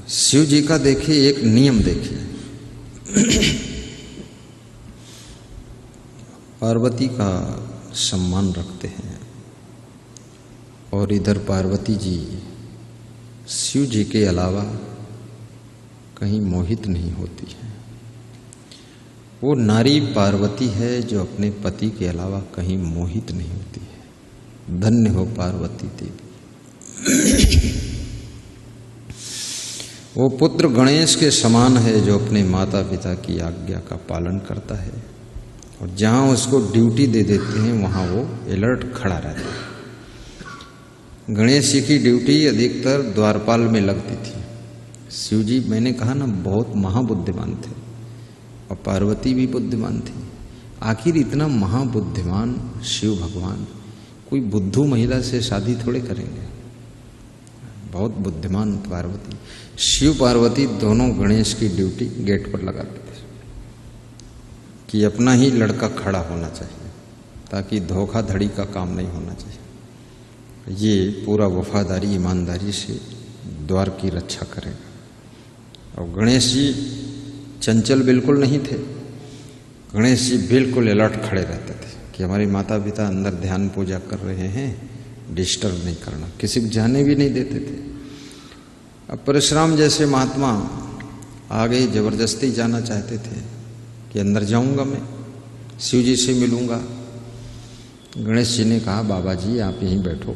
शिव जी का देखिए एक नियम देखिए, पार्वती का सम्मान रखते हैं और इधर पार्वती जी शिव जी के अलावा कहीं मोहित नहीं होती है। वो नारी पार्वती है जो अपने पति के अलावा कहीं मोहित नहीं होती है। धन्य हो पार्वती देवी। वो पुत्र गणेश के समान है जो अपने माता पिता की आज्ञा का पालन करता है और जहाँ उसको ड्यूटी दे देते हैं वहाँ वो अलर्ट खड़ा रहता है। गणेश जी की ड्यूटी अधिकतर द्वारपाल में लगती थी। शिव जी, मैंने कहा ना, बहुत महाबुद्धिमान थे और पार्वती भी बुद्धिमान थी। आखिर इतना महाबुद्धिमान शिव भगवान कोई बुद्धू महिला से शादी थोड़े करेंगे। बहुत बुद्धिमान पार्वती। शिव पार्वती दोनों गणेश की ड्यूटी गेट पर लगाते थे कि अपना ही लड़का खड़ा होना चाहिए ताकि धोखाधड़ी का काम नहीं होना चाहिए। ये पूरा वफादारी ईमानदारी से द्वार की रक्षा करेगा। और गणेश जी चंचल बिल्कुल नहीं थे। गणेश जी बिल्कुल अलर्ट खड़े रहते थे कि हमारी माता पिता अंदर ध्यान पूजा कर रहे हैं, डिस्टर्ब नहीं करना। किसी को जाने भी नहीं देते थे। अब परशुराम जैसे महात्मा आगे जबरदस्ती जाना चाहते थे कि अंदर जाऊंगा, मैं शिव जी से मिलूंगा। गणेश जी ने कहा, बाबा जी आप यहीं बैठो,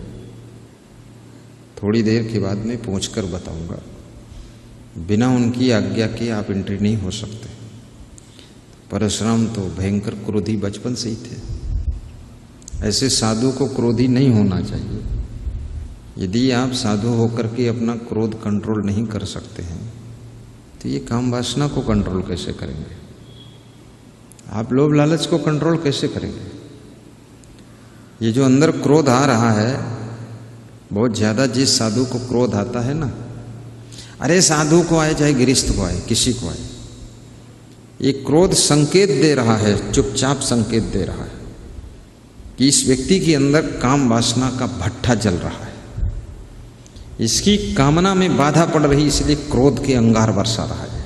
थोड़ी देर के बाद मैं पहुंचकर बताऊंगा। बिना उनकी आज्ञा के आप एंट्री नहीं हो सकते। परशुराम तो भयंकर क्रोधी बचपन से ही थे। ऐसे साधु को क्रोधी नहीं होना चाहिए। यदि आप साधु होकर के अपना क्रोध कंट्रोल नहीं कर सकते हैं तो ये काम वासना को कंट्रोल कैसे करेंगे? आप लोभ लालच को कंट्रोल कैसे करेंगे? ये जो अंदर क्रोध आ रहा है बहुत ज्यादा, जिस साधु को क्रोध आता है ना, अरे साधु को आए चाहे गृहस्थ को आए, किसी को आए, ये क्रोध संकेत दे रहा है, चुपचाप संकेत दे रहा है कि इस व्यक्ति के अंदर काम वासना का भट्ठा जल रहा है। इसकी कामना में बाधा पड़ रही, इसलिए क्रोध के अंगार बरसा रहा है।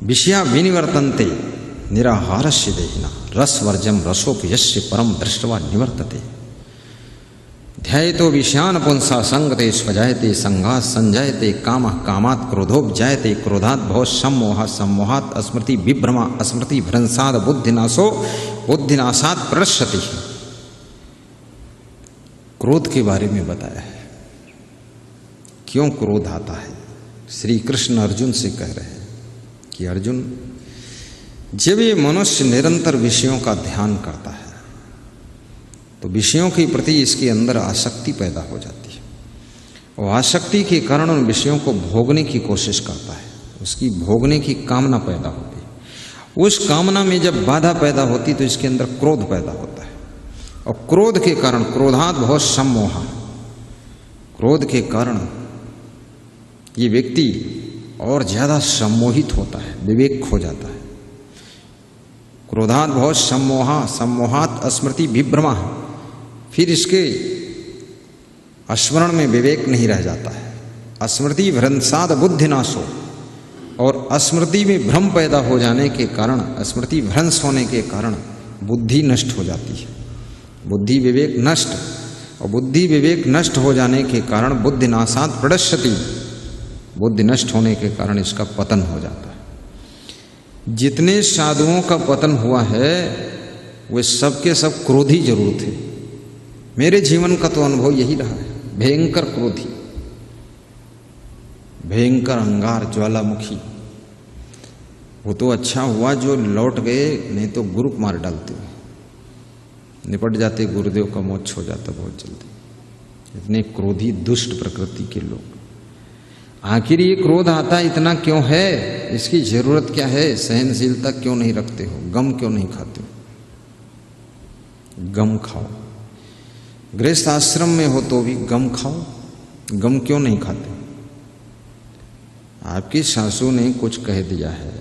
विषया विनिवर्तन्ते निराहारस्य देहिना रसवर्जम रसोपयस्य परम दृष्ट्वा निवर्तते। ध्यायतो विषयान पुंसा संगते स्वजायते संघात संजायते कामः कामात् क्रोधोपजायते क्रोधात् भवः सम्मोहः सम्मोहात् स्मृति विभ्रमा स्मृति भ्रंसात् बुद्धिनाशो बुद्धिनाशात् प्रणश्यति। क्रोध के बारे में बताया है, क्यों क्रोध आता है। श्री कृष्ण अर्जुन से कह रहे हैं कि अर्जुन, जब ये मनुष्य निरंतर विषयों का ध्यान करता है तो विषयों के प्रति इसके अंदर आसक्ति पैदा हो जाती है और आसक्ति के कारण उन विषयों को भोगने की कोशिश करता है, उसकी भोगने की कामना पैदा होती है। उस कामना में जब बाधा पैदा होती तो इसके अंदर क्रोध पैदा होता है और क्रोध के कारण क्रोधात् भवः सम्मोहः, क्रोध के कारण ये व्यक्ति और ज्यादा सम्मोहित होता है, विवेक खो जाता है। क्रोधात् भवः सम्मोहः सम्मोहात् स्मृति विभ्रमा, फिर इसके स्मरण में विवेक नहीं रह जाता है। स्मृति भ्रंसात् बुद्धिनाशो, और स्मृति में भ्रम पैदा हो जाने के कारण, स्मृति भ्रंश होने के कारण बुद्धि नष्ट हो जाती है। बुद्धि विवेक नष्ट, और बुद्धि विवेक नष्ट हो जाने के कारण बुद्धिनाशात् प्रणश्यति, बुद्धि नष्ट होने के कारण इसका पतन हो जाता है। जितने साधुओं का पतन हुआ है वे सबके सब क्रोधी जरूर थे। मेरे जीवन का तो अनुभव यही रहा है। भयंकर क्रोधी, भयंकर अंगार, ज्वालामुखी। वो तो अच्छा हुआ जो लौट गए, नहीं तो ग्रुप मार डालते, निपट जाते, गुरुदेव का मोक्ष हो जाता बहुत जल्दी। इतने क्रोधी दुष्ट प्रकृति के लोग। आखिर ये क्रोध आता इतना क्यों है? इसकी जरूरत क्या है? सहनशीलता क्यों नहीं रखते हो? गम क्यों नहीं खाते हो? गम खाओ। गृहस्थ आश्रम में हो तो भी गम खाओ। गम क्यों नहीं खाते? आपकी सासू ने कुछ कह दिया है,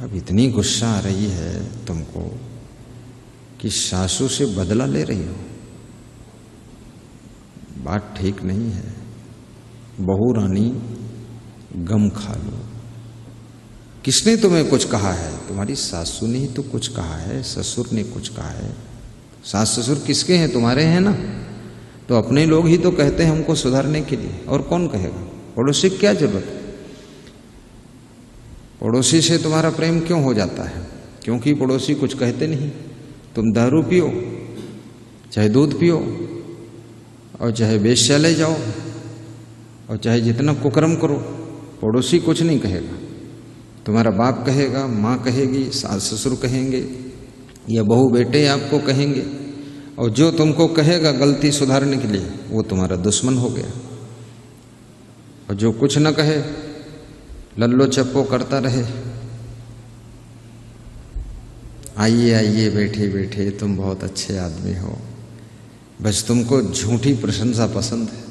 अब इतनी गुस्सा आ रही है तुमको कि सासू से बदला ले रही हो। बात ठीक नहीं है। बहू रानी गम खा लो। किसने तुम्हें कुछ कहा है? तुम्हारी सासू ने ही तो कुछ कहा है, ससुर ने कुछ कहा है। सास ससुर किसके हैं? तुम्हारे हैं ना। तो अपने लोग ही तो कहते हैं हमको सुधारने के लिए, और कौन कहेगा? पड़ोसी की क्या जरूरत है? पड़ोसी से तुम्हारा प्रेम क्यों हो जाता है? क्योंकि पड़ोसी कुछ कहते नहीं। तुम दारू पियो, चाहे दूध पियो, और चाहे वेश्यालय जाओ, और चाहे जितना कुकर्म करो, पड़ोसी कुछ नहीं कहेगा। तुम्हारा बाप कहेगा, माँ कहेगी, सास ससुर कहेंगे, या बहू बेटे आपको कहेंगे, और जो तुमको कहेगा गलती सुधारने के लिए वो तुम्हारा दुश्मन हो गया। और जो कुछ न कहे, लल्लो चप्पो करता रहे, आइए आइए बैठे बैठे तुम बहुत अच्छे आदमी हो, बस तुमको झूठी प्रशंसा पसंद है।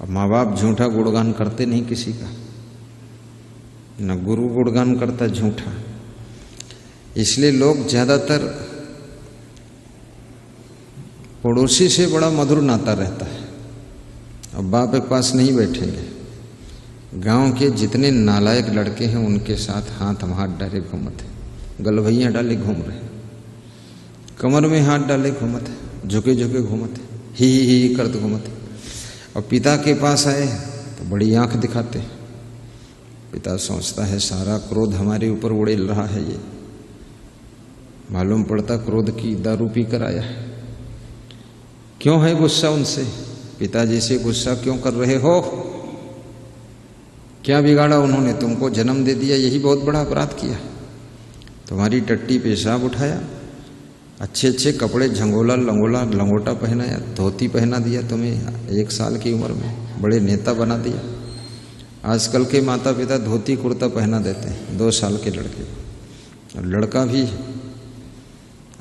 और माँ बाप झूठा गुणगान करते नहीं किसी का, न गुरु गुणगान करता झूठा। इसलिए लोग ज्यादातर पड़ोसी से बड़ा मधुर नाता रहता है। अब बाप के पास नहीं बैठेंगे, गांव के जितने नालायक लड़के हैं उनके साथ हाथ डाले घूमते, गलभैया डाले घूम रहे, कमर में हाथ डाले घूमते, झुके झुके घूमते, ही करते घूमते। और पिता के पास आए तो बड़ी आंख दिखाते। पिता सोचता है सारा क्रोध हमारे ऊपर उड़ेल रहा है ये, मालूम पड़ता क्रोध की दारू पी कर आया है। क्यों है गुस्सा उनसे? पिताजी से गुस्सा क्यों कर रहे हो? क्या बिगाड़ा उन्होंने? तुमको जन्म दे दिया, यही बहुत बड़ा अपराध किया। तुम्हारी टट्टी पेशाब उठाया, अच्छे अच्छे कपड़े झंगोला लंगोला लंगोटा पहनाया, धोती पहना दिया तुम्हें 1 साल की उम्र में, बड़े नेता बना दिया। आजकल के माता पिता धोती कुर्ता पहना देते हैं 2 साल के लड़के, और लड़का भी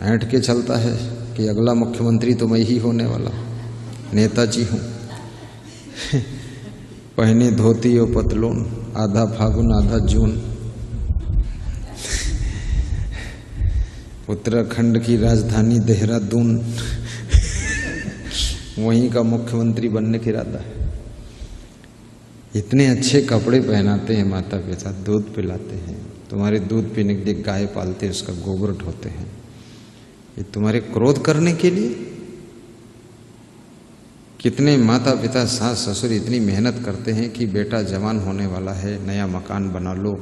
ऐंठ के चलता है कि अगला मुख्यमंत्री तो मैं ही होने वाला, नेताजी हूँ। पहने धोती और पतलून, आधा फागुन आधा जून, उत्तराखंड की राजधानी देहरादून, वहीं का मुख्यमंत्री बनने का इरादा है। इतने अच्छे कपड़े पहनाते हैं माता पिता, दूध पिलाते हैं, तुम्हारे दूध पीने के लिए गाय पालते हैं, उसका गोबर ढोते हैं, ये तुम्हारे क्रोध करने के लिए। कितने माता पिता सास ससुर इतनी मेहनत करते हैं कि बेटा जवान होने वाला है, नया मकान बना लो,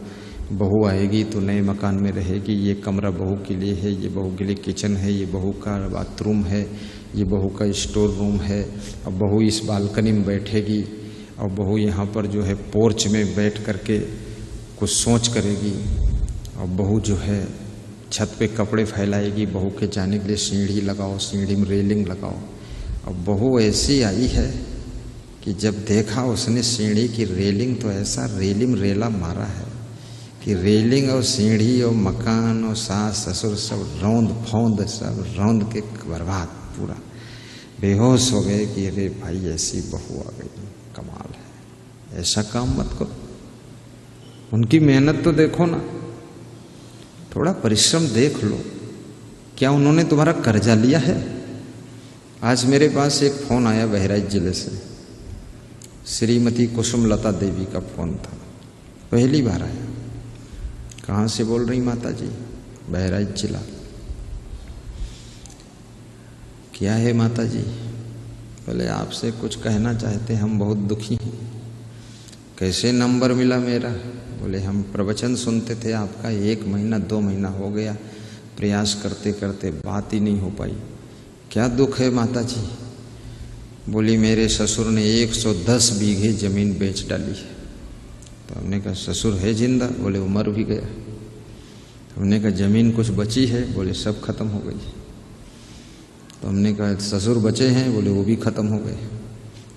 बहू आएगी तो नए मकान में रहेगी, ये कमरा बहू के लिए है, ये बहू के लिए किचन है, ये बहू का बाथरूम है, ये बहू का स्टोर रूम है, और बहू इस बालकनी में बैठेगी, और बहू यहाँ पर जो है पोर्च में बैठ करके कुछ सोच करेगी, और बहू जो है छत पे कपड़े फैलाएगी, बहू के जाने के लिए सीढ़ी लगाओ, सीढ़ी में रेलिंग लगाओ। अब बहू ऐसी आई है कि जब देखा उसने सीढ़ी की रेलिंग तो ऐसा रेलिंग रेला मारा है कि रेलिंग और सीढ़ी और मकान और सास ससुर सब रौंद फौंद सब रौंद के बर्बाद, पूरा बेहोश हो गए कि अरे भाई ऐसी बहू आ गई, कमाल है। ऐसा काम मत करो, उनकी मेहनत तो देखो ना, थोड़ा परिश्रम देख लो। क्या उन्होंने तुम्हारा कर्जा लिया है? आज मेरे पास एक फोन आया बहराइच जिले से, श्रीमती कुसुमलता देवी का फोन था, पहली बार आया। कहाँ से बोल रही माता जी? बहराइच जिला। क्या है माता जी? बोले आपसे कुछ कहना चाहते, हम बहुत दुखी हैं। कैसे नंबर मिला मेरा? बोले हम प्रवचन सुनते थे आपका, 1 महीना 2 महीना हो गया, प्रयास करते करते बात ही नहीं हो पाई। क्या दुख है माता जी? बोली मेरे ससुर ने 110 बीघे जमीन बेच डाली है। तो हमने कहा ससुर है जिंदा? बोले वो मर भी गया। हमने कहा जमीन कुछ बची है? बोले सब खत्म हो गई। तो हमने कहा ससुर बचे हैं? बोले वो भी खत्म हो गए।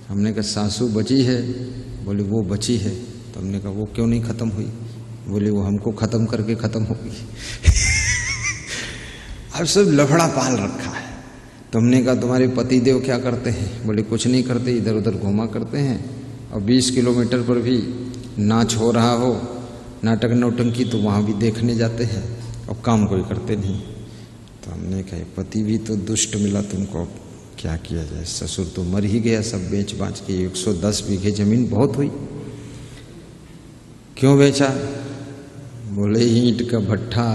हमने कहा सासू बची है? बोले वो बची है। तो हमने कहा वो क्यों नहीं खत्म हुई? बोले वो हमको खत्म करके खत्म हो गई। अब सब लफड़ा पाल रखा है। तो हमने कहा तुम्हारे पति देव क्या करते हैं? बोले कुछ नहीं करते, इधर उधर घूमा करते हैं, और 20 किलोमीटर पर भी नाच हो रहा हो, नाटक नौटंकी, तो वहाँ भी देखने जाते हैं, और काम कोई करते नहीं। तो हमने कहा पति भी तो दुष्ट मिला तुमको, क्या किया जाए, ससुर तो मर ही गया, सब बेच बाच के 110 बीघे जमीन बहुत हुई। क्यों बेचा? बोले ईंट का भट्ठा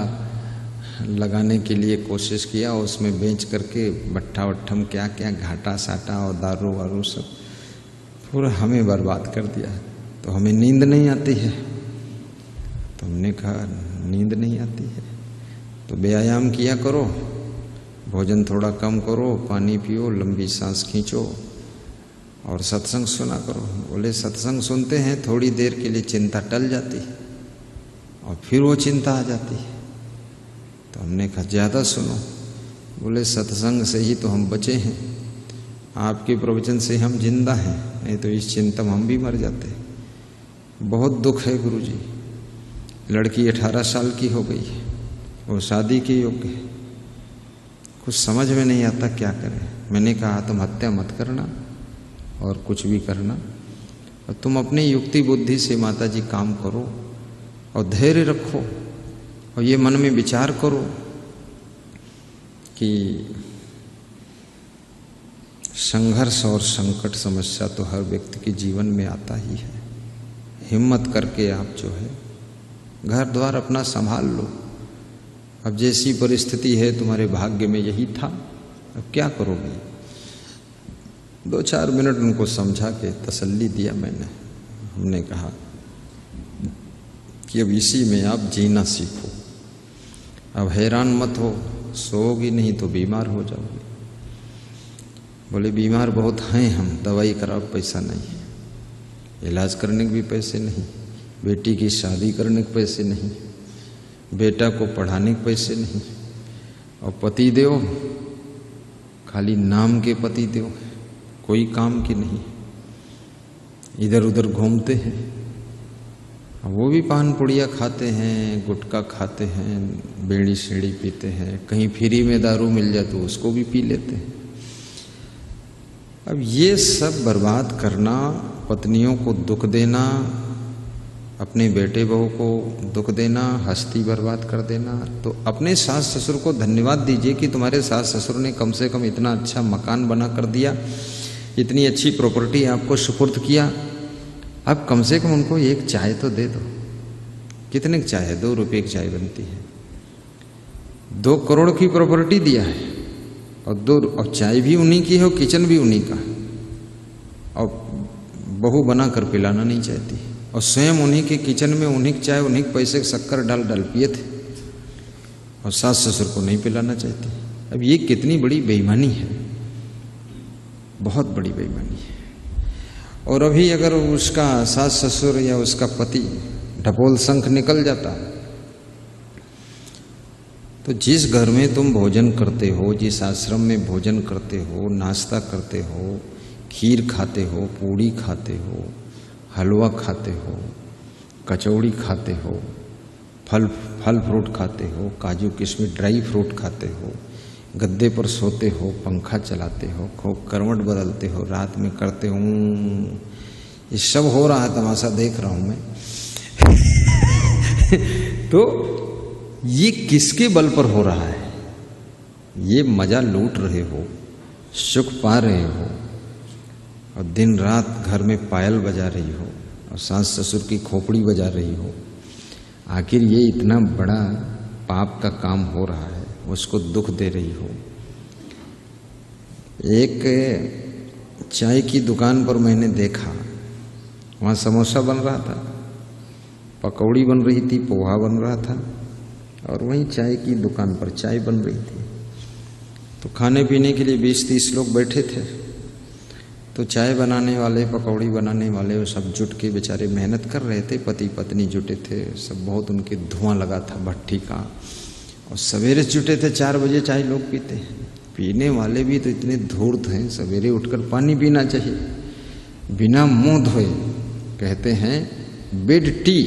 लगाने के लिए कोशिश किया, उसमें बेच करके भट्ठा वट्ठम क्या क्या घाटा साटा और दारू वारू सब पूरा हमें बर्बाद कर दिया। तो हमें नींद नहीं आती है। तो हमने कहा नींद नहीं आती है तो व्यायाम किया करो, भोजन थोड़ा कम करो, पानी पियो, लंबी सांस खींचो और सत्संग सुना करो। बोले सत्संग सुनते हैं, थोड़ी देर के लिए चिंता टल जाती है और फिर वो चिंता आ जाती है। तो हमने कहा ज़्यादा सुनो। बोले सत्संग से ही तो हम बचे हैं, आपके प्रवचन से हम जिंदा हैं, नहीं तो इस चिंता में हम भी मर जाते। बहुत दुख है गुरुजी, लड़की 18 साल की हो गई है, वो शादी के योग्य है, कुछ समझ में नहीं आता क्या करें। मैंने कहा तुम हत्या मत करना और कुछ भी करना, और तुम अपनी युक्ति बुद्धि से माता जी काम करो और धैर्य रखो और ये मन में विचार करो कि संघर्ष और संकट समस्या तो हर व्यक्ति के जीवन में आता ही है। हिम्मत करके आप जो है घर द्वार अपना संभाल लो। अब जैसी परिस्थिति है तुम्हारे भाग्य में यही था, अब क्या करोगे? 2-4 मिनट उनको समझा के तसल्ली दिया मैंने। हमने कहा कि अब इसी में आप जीना सीखो, अब हैरान मत हो, सोओगी नहीं तो बीमार हो जाओगे। बोले बीमार बहुत हैं हम, दवाई कराओ पैसा नहीं है, इलाज करने के भी पैसे नहीं, बेटी की शादी करने के पैसे नहीं, बेटा को पढ़ाने के पैसे नहीं, और पति देव खाली नाम के पति देव, कोई काम की नहीं, इधर उधर घूमते हैं। वो भी पान पुड़िया खाते हैं, गुटखा खाते हैं, बीड़ी सीढ़ी पीते हैं, कहीं फ्री में दारू मिल जाए तो उसको भी पी लेते हैं। अब ये सब बर्बाद करना, पत्नियों को दुख देना, अपने बेटे बहू को दुख देना, हस्ती बर्बाद कर देना। तो अपने सास ससुर को धन्यवाद दीजिए कि तुम्हारे सास ससुर ने कम से कम इतना अच्छा मकान बना कर दिया, इतनी अच्छी प्रॉपर्टी आपको सुपुर्द किया। अब कम से कम उनको एक चाय तो दे दो। कितने की चाय है? 2 रुपये की चाय बनती है। 2 करोड़ की प्रॉपर्टी दिया है और चाय भी उन्हीं की है और किचन भी उन्हीं का, और बहू बना कर पिलाना नहीं चाहती, और स्वयं उन्हीं के किचन में उन्हीं की चाय, उन्हीं के पैसे शक्कर डाल डाल पिए थे, और सास ससुर को नहीं पिलाना चाहती। अब ये कितनी बड़ी बेईमानी है, बहुत बड़ी बेईमानी है। और अभी अगर उसका सास ससुर या उसका पति ढपोल शंख निकल जाता, तो जिस घर में तुम भोजन करते हो, जिस आश्रम में भोजन करते हो, नाश्ता करते हो, खीर खाते हो, पूड़ी खाते हो, हलवा खाते हो, कचौड़ी खाते हो, फल फ्रूट खाते हो, काजू किशमिश ड्राई फ्रूट खाते हो, गद्दे पर सोते हो, पंखा चलाते हो, खूब करवट बदलते हो, रात में करते हो, ये सब हो रहा है, तमाशा देख रहा हूं मैं। तो ये किसके बल पर हो रहा है? ये मजा लूट रहे हो, सुख पा रहे हो, और दिन रात घर में पायल बजा रही हो और सास ससुर की खोपड़ी बजा रही हो। आखिर ये इतना बड़ा पाप का काम हो रहा है, उसको दुख दे रही हो। एक चाय की दुकान पर मैंने देखा, वहाँ समोसा बन रहा था, पकौड़ी बन रही थी, पोहा बन रहा था, और वहीं चाय की दुकान पर चाय बन रही थी। तो खाने पीने के लिए 20-30 लोग बैठे थे। तो चाय बनाने वाले, पकौड़ी बनाने वाले, वो सब जुट के बेचारे मेहनत कर रहे थे, पति पत्नी जुटे थे सब, बहुत उनके धुआं लगा था भट्ठी का, और सवेरे जुटे थे 4 बजे चाय लोग पीते हैं। पीने वाले भी तो इतने धूर्त हैं, सवेरे उठकर पानी पीना चाहिए, बिना मुंह धोए। कहते हैं बेड टी।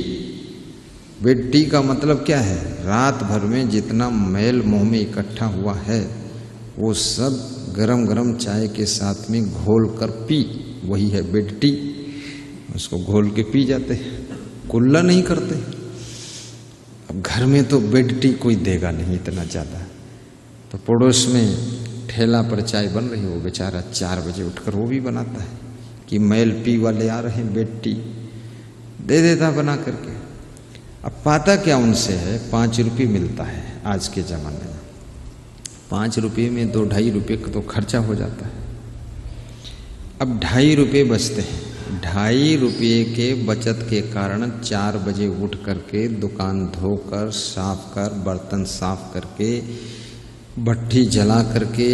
बेड टी का मतलब क्या है? रात भर में जितना मैल मुंह में इकट्ठा हुआ है वो सब गरम गरम चाय के साथ में घोल कर पी, वही है बेड टी। उसको घोल के पी जाते हैं, कुल्ला नहीं करते। अब घर में तो बेड टी कोई देगा नहीं इतना ज़्यादा, तो पड़ोस में ठेला पर चाय बन रही, वो बेचारा 4 बजे उठकर वो भी बनाता है कि मैल पी वाले आ रहे हैं, बेटी दे देता बना करके। अब पाता क्या उनसे है, 5 रुपये मिलता है आज के ज़माने में। 5 रुपये में 2-2.5 रुपये का तो खर्चा हो जाता है। अब 2.5 रुपये बचते हैं। 2.5 रुपये के बचत के कारण 4 बजे उठ करके दुकान धोकर साफ कर, बर्तन साफ करके, भट्ठी जला करके,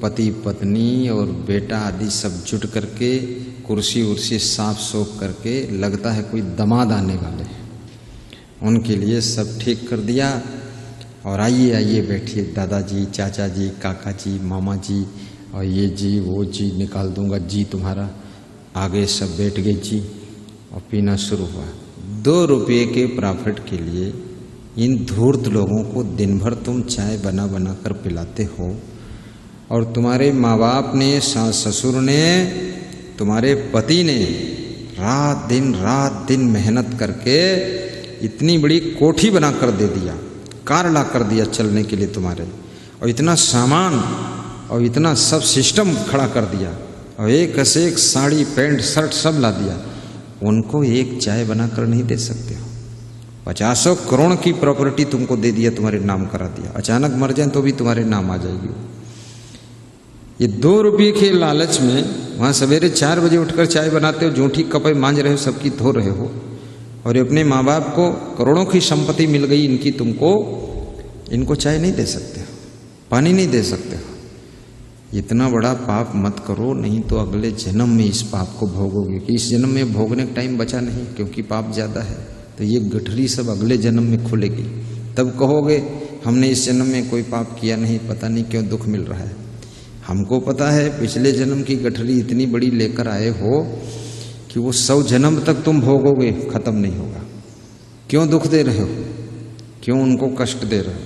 पति पत्नी और बेटा आदि सब जुट करके कुर्सी उर्सी साफ सोख करके, लगता है कोई दामाद आने वाले हैं, उनके लिए सब ठीक कर दिया। और आइए आइए बैठिए दादाजी, चाचा जी, काका जी, मामा जी, और ये जी वो जी निकाल दूंगा जी तुम्हारा। आगे सब बैठ गए जी और पीना शुरू हुआ। 2 रुपये के प्रॉफिट के लिए इन धूर्त लोगों को दिन भर तुम चाय बना बना कर पिलाते हो, और तुम्हारे माँ बाप ने, सास ससुर ने, तुम्हारे पति ने रात दिन मेहनत करके इतनी बड़ी कोठी बना कर दे दिया, कार ला कर दिया चलने के लिए तुम्हारे, और इतना सामान और इतना सब सिस्टम खड़ा कर दिया, और एक से एक साड़ी पैंट शर्ट सब ला दिया। उनको एक चाय बना कर नहीं दे सकते हो। 50 करोड़ की प्रॉपर्टी तुमको दे दिया, तुम्हारे नाम करा दिया, अचानक मर जाए तो भी तुम्हारे नाम आ जाएगी। ये 2 रुपये के लालच में वहाँ सवेरे 4 बजे उठकर चाय बनाते हो, जूठी कपड़े मांझ रहे हो, सबकी धो रहे हो, और अपने माँ बाप को करोड़ों की संपत्ति मिल गई इनकी, तुमको इनको चाय नहीं दे सकते हो, पानी नहीं दे सकते हो। इतना बड़ा पाप मत करो, नहीं तो अगले जन्म में इस पाप को भोगोगे। कि इस जन्म में भोगने का टाइम बचा नहीं, क्योंकि पाप ज़्यादा है, तो ये गठरी सब अगले जन्म में खुलेगी। तब कहोगे हमने इस जन्म में कोई पाप किया नहीं, पता नहीं क्यों दुख मिल रहा है। हमको पता है पिछले जन्म की गठरी इतनी बड़ी लेकर आए हो कि वो 100 जन्म तक तुम भोगोगे, खत्म नहीं होगा। क्यों दुख दे रहे हो, क्यों उनको कष्ट दे रहे हो?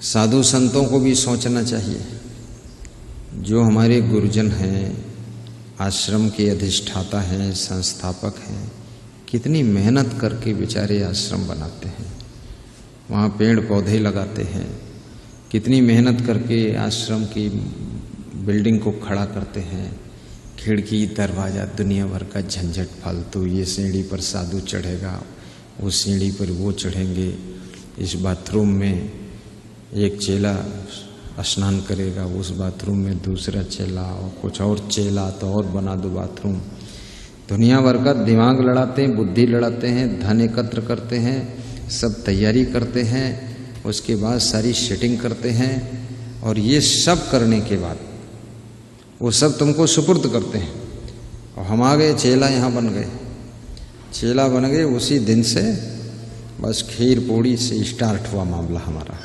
साधु संतों को भी सोचना चाहिए। जो हमारे गुरुजन हैं, आश्रम के अधिष्ठाता हैं, संस्थापक हैं, कितनी मेहनत करके बेचारे आश्रम बनाते हैं, वहाँ पेड़ पौधे लगाते हैं, कितनी मेहनत करके आश्रम की बिल्डिंग को खड़ा करते हैं, खिड़की दरवाज़ा दुनिया भर का झंझट फालतू। ये सीढ़ी पर साधु चढ़ेगा, उस सीढ़ी पर वो चढ़ेंगे, इस बाथरूम में एक चेला स्नान करेगा, उस बाथरूम में दूसरा चेला, और कुछ और चेला तो और बना दो बाथरूम। दुनिया भर का दिमाग लड़ाते हैं, बुद्धि लड़ाते हैं, धन एकत्र करते हैं, सब तैयारी करते हैं, उसके बाद सारी सेटिंग करते हैं, और ये सब करने के बाद वो सब तुमको सुपुर्द करते हैं। और हम आ गए, चेला यहाँ बन गए, चेला बन गए। उसी दिन से बस खीर पूड़ी से स्टार्ट हुआ मामला हमारा।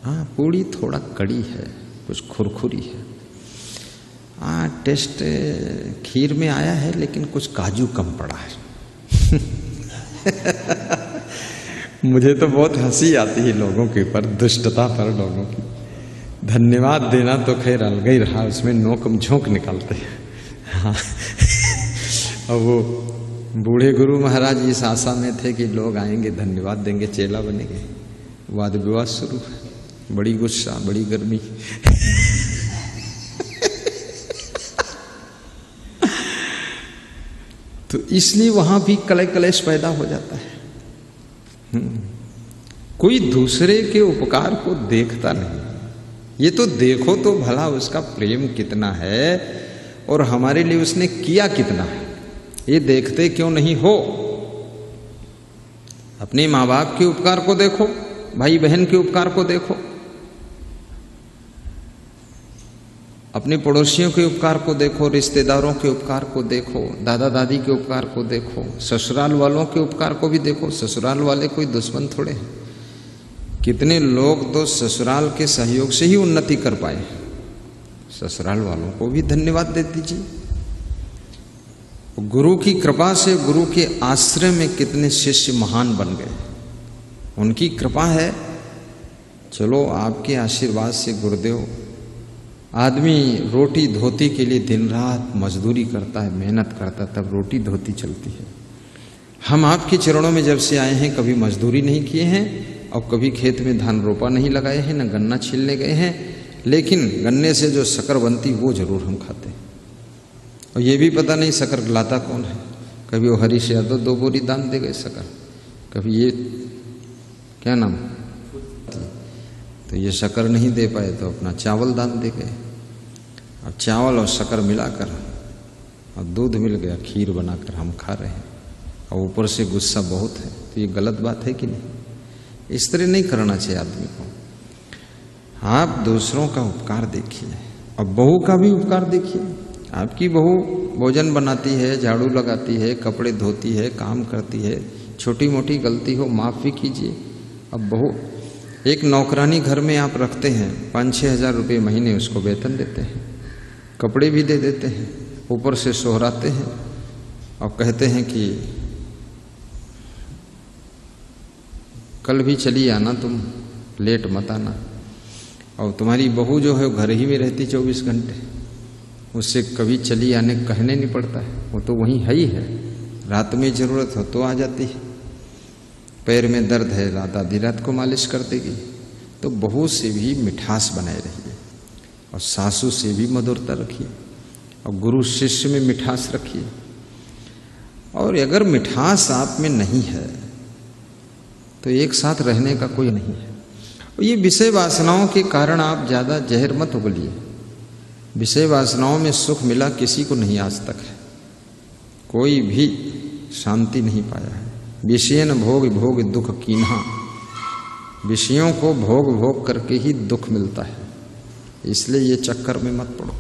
हाँ, पूड़ी थोड़ा कड़ी है, कुछ खुरखुरी है। हाँ, टेस्ट खीर में आया है, लेकिन कुछ काजू कम पड़ा है। मुझे तो बहुत हंसी आती है लोगों के ऊपर, दुष्टता पर लोगों की। धन्यवाद देना तो खैर अलग ही रहा, उसमें नोक झोंक निकालते हैं। हाँ। और वो बूढ़े गुरु महाराज इस आशा में थे कि लोग आएंगे, धन्यवाद देंगे, चेला बनेंगे। वाद विवाद शुरू है, बड़ी गुस्सा, बड़ी गर्मी। तो इसलिए वहां भी कलह कलेश पैदा हो जाता है। कोई दूसरे के उपकार को देखता नहीं। ये तो देखो तो भला उसका प्रेम कितना है और हमारे लिए उसने किया कितना है, ये देखते क्यों नहीं हो? अपने माँ बाप के उपकार को देखो, भाई बहन के उपकार को देखो, अपने पड़ोसियों के उपकार को देखो, रिश्तेदारों के उपकार को देखो, दादा दादी के उपकार को देखो, ससुराल वालों के उपकार को भी देखो। ससुराल वाले कोई दुश्मन थोड़े हैं। कितने लोग तो ससुराल के सहयोग से ही उन्नति कर पाए। ससुराल वालों को भी धन्यवाद दे दीजिए। गुरु की कृपा से, गुरु के आश्रय में कितने शिष्य महान बन गए, उनकी कृपा है। चलो आपके आशीर्वाद से गुरुदेव, आदमी रोटी धोती के लिए दिन रात मजदूरी करता है, मेहनत करता है, तब रोटी धोती चलती है। हम आपके चरणों में जब से आए हैं कभी मजदूरी नहीं किए हैं, और कभी खेत में धान रोपा नहीं लगाए हैं, न गन्ना छीलने गए हैं, लेकिन गन्ने से जो शक्कर बनती वो जरूर हम खाते हैं। और ये भी पता नहीं शक्कर लाता कौन है। कभी वो हरीश यादव 2 बोरी दान दे गए शक्कर, कभी ये क्या नाम, तो ये शक्कर नहीं दे पाए तो अपना चावल दान दे गए। अब चावल और शक्कर मिलाकर और दूध मिल गया, खीर बनाकर हम खा रहे हैं, और ऊपर से गुस्सा बहुत है। तो ये गलत बात है कि नहीं? इस तरह नहीं करना चाहिए आदमी को। आप दूसरों का उपकार देखिए, और बहू का भी उपकार देखिए। आपकी बहू भोजन बनाती है, झाड़ू लगाती है, कपड़े धोती है, काम करती है, छोटी मोटी गलती हो माफ़ भी कीजिए। अब बहू, एक नौकरानी घर में आप रखते हैं, 5-6 हज़ार रुपये महीने उसको वेतन देते हैं, कपड़े भी दे देते हैं, ऊपर से सोहराते हैं और कहते हैं कि कल भी चली आना, तुम लेट मत आना। और तुम्हारी बहू जो है घर ही में रहती 24 घंटे, उससे कभी चली आने कहने नहीं पड़ता है, वो तो वहीं है ही है। रात में ज़रूरत हो तो आ जाती है, पैर में दर्द है रात आधी रात को मालिश कर देगी। तो बहू से भी मिठास बनाए रहिए, और सासू से भी मधुरता रखिए, और गुरु शिष्य में मिठास रखिए। और अगर मिठास आप में नहीं है तो एक साथ रहने का कोई नहीं है। और ये विषय वासनाओं के कारण आप ज़्यादा जहर मत उगलिए। विषय वासनाओं में सुख मिला किसी को नहीं आज तक है, कोई भी शांति नहीं पाया है। विषयन भोग भोग दुख कीन्हा, विषयों को भोग भोग करके ही दुख मिलता है, इसलिए ये चक्कर में मत पड़ो।